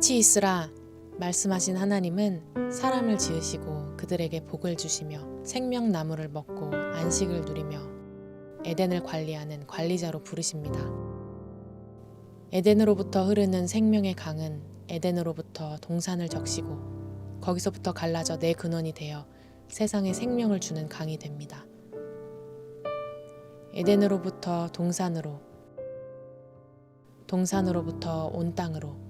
빛이 있으라 말씀하신 하나님은 사람을 지으시고 그들에게 복을 주시며 생명나무를 먹고 안식을 누리며 에덴을 관리하는 관리자로 부르십니다. 에덴으로부터 흐르는 생명의 강은 에덴으로부터 동산을 적시고 거기서부터 갈라져 내 근원이 되어 세상에 생명을 주는 강이 됩니다. 에덴으로부터 동산으로, 동산으로부터 온 땅으로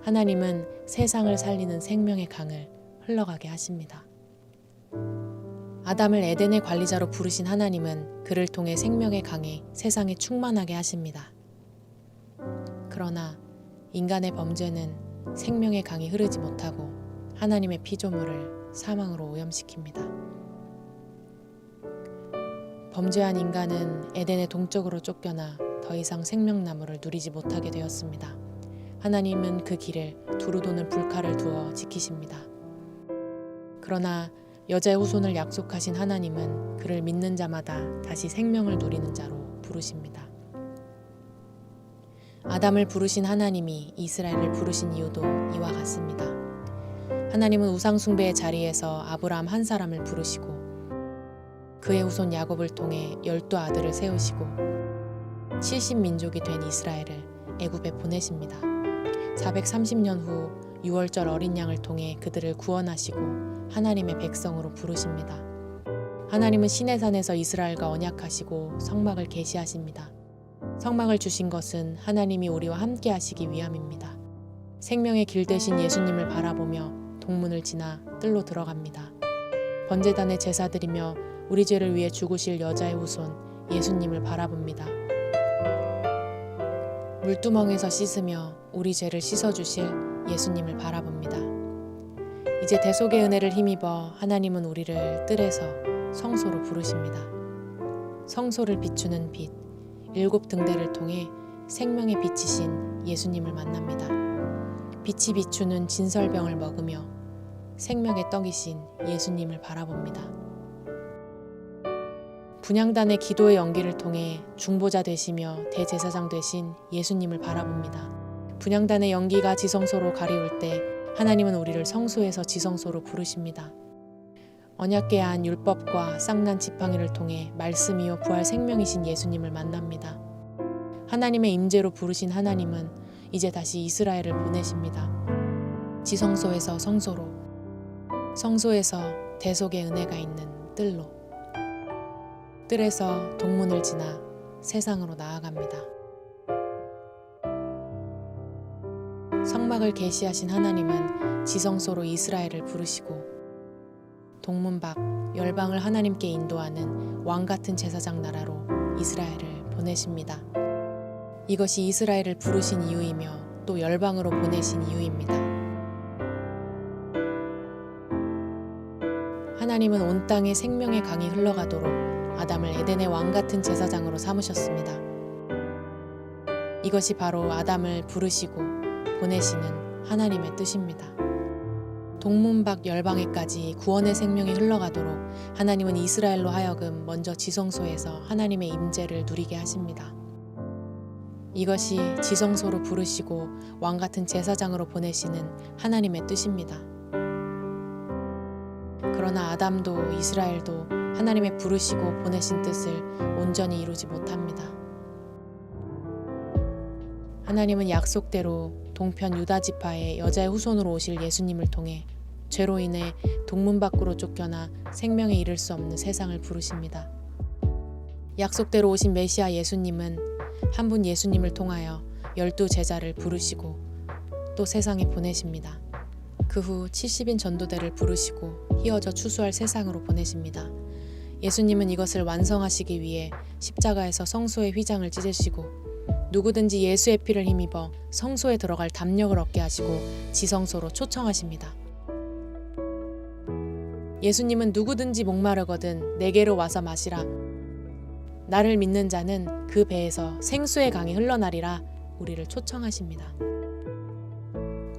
하나님은 세상을 살리는 생명의 강을 흘러가게 하십니다. 아담을 에덴의 관리자로 부르신 하나님은 그를 통해 생명의 강이 세상에 충만하게 하십니다. 그러나 인간의 범죄는 생명의 강이 흐르지 못하고 하나님의 피조물을 사망으로 오염시킵니다. 범죄한 인간은 에덴의 동쪽으로 쫓겨나 더 이상 생명나무를 누리지 못하게 되었습니다. 하나님은 그 길을 두루 도는 불칼을 두어 지키십니다. 그러나 여자의 후손을 약속하신 하나님은 그를 믿는 자마다 다시 생명을 누리는 자로 부르십니다. 아담을 부르신 하나님이 이스라엘을 부르신 이유도 이와 같습니다. 하나님은 우상 숭배의 자리에서 아브라함 한 사람을 부르시고 그의 후손 야곱을 통해 12아들을 세우시고 70민족이 된 이스라엘을 애굽에 보내십니다. 430년 후 6월절 어린 양을 통해 그들을 구원하시고 하나님의 백성으로 부르십니다. 하나님은 시내산에서 이스라엘과 언약하시고 성막을 계시하십니다. 성막을 주신 것은 하나님이 우리와 함께 하시기 위함입니다. 생명의 길 되신 예수님을 바라보며 동문을 지나 뜰로 들어갑니다. 번제단에 제사 드리며 우리 죄를 위해 죽으실 여자의 후손 예수님을 바라봅니다. 물두멍에서 씻으며 우리 죄를 씻어주실 예수님을 바라봅니다. 이제 대속의 은혜를 힘입어 하나님은 우리를 뜰에서 성소로 부르십니다. 성소를 비추는 빛, 7 등대를 통해 생명의 빛이신 예수님을 만납니다. 빛이 비추는 진설병을 먹으며 생명의 떡이신 예수님을 바라봅니다. 분향단의 기도의 연기를 통해 중보자 되시며 대제사장 되신 예수님을 바라봅니다. 분향단의 연기가 지성소로 가리울 때 하나님은 우리를 성소에서 지성소로 부르십니다. 언약궤 안 율법과 쌍난 지팡이를 통해 말씀이요 부활 생명이신 예수님을 만납니다. 하나님의 임재로 부르신 하나님은 이제 다시 이스라엘을 보내십니다. 지성소에서 성소로, 성소에서 대속의 은혜가 있는 뜰로, 뜰에서 동문을 지나 세상으로 나아갑니다. 성막을 계시하신 하나님은 지성소로 이스라엘을 부르시고 동문 밖 열방을 하나님께 인도하는 왕같은 제사장 나라로 이스라엘을 보내십니다. 이것이 이스라엘을 부르신 이유이며 또 열방으로 보내신 이유입니다. 하나님은 온 땅에 생명의 강이 흘러가도록 아담을 에덴의 왕같은 제사장으로 삼으셨습니다. 이것이 바로 아담을 부르시고 보내시는 하나님의 뜻입니다. 동문밖 열방에까지 구원의 생명이 흘러가도록 하나님은 이스라엘로 하여금 먼저 지성소에서 하나님의 임재를 누리게 하십니다. 이것이 지성소로 부르시고 왕같은 제사장으로 보내시는 하나님의 뜻입니다. 그러나 아담도 이스라엘도 하나님의 부르시고 보내신 뜻을 온전히 이루지 못합니다. 하나님은 약속대로 동편 유다 지파의 여자의 후손으로 오실 예수님을 통해 죄로 인해 동문 밖으로 쫓겨나 생명에 이를 수 없는 세상을 부르십니다. 약속대로 오신 메시아 예수님은 한 분 예수님을 통하여 12 제자를 부르시고 또 세상에 보내십니다. 그 후 70인 전도대를 부르시고 휘어져 추수할 세상으로 보내십니다. 예수님은 이것을 완성하시기 위해 십자가에서 성소의 휘장을 찢으시고 누구든지 예수의 피를 힘입어 성소에 들어갈 담력을 얻게 하시고 지성소로 초청하십니다. 예수님은 누구든지 목마르거든 내게로 와서 마시라. 나를 믿는 자는 그 배에서 생수의 강이 흘러나리라 우리를 초청하십니다.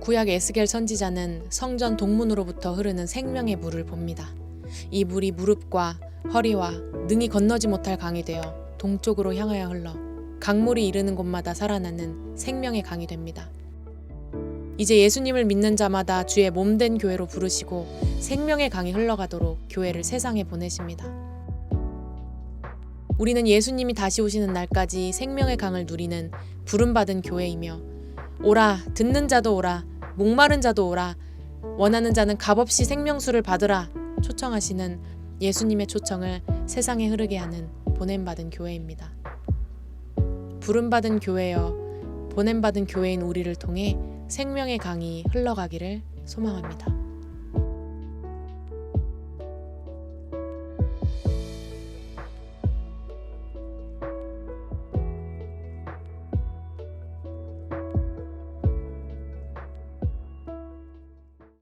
구약 에스겔 선지자는 성전 동문으로부터 흐르는 생명의 물을 봅니다. 이 물이 무릎과 허리와 능히 건너지 못할 강이 되어 동쪽으로 향하여 흘러 강물이 이르는 곳마다 살아나는 생명의 강이 됩니다. 이제 예수님을 믿는 자마다 주의 몸된 교회로 부르시고 생명의 강이 흘러가도록 교회를 세상에 보내십니다. 우리는 예수님이 다시 오시는 날까지 생명의 강을 누리는 부름받은 교회이며, 오라, 듣는 자도 오라, 목마른 자도 오라, 원하는 자는 값없이 생명수를 받으라 초청하시는 예수님의 초청을 세상에 흐르게 하는 보냄받은 교회입니다. 부름받은 교회여, 보냄받은 교회인 우리를 통해 생명의 강이 흘러가기를 소망합니다.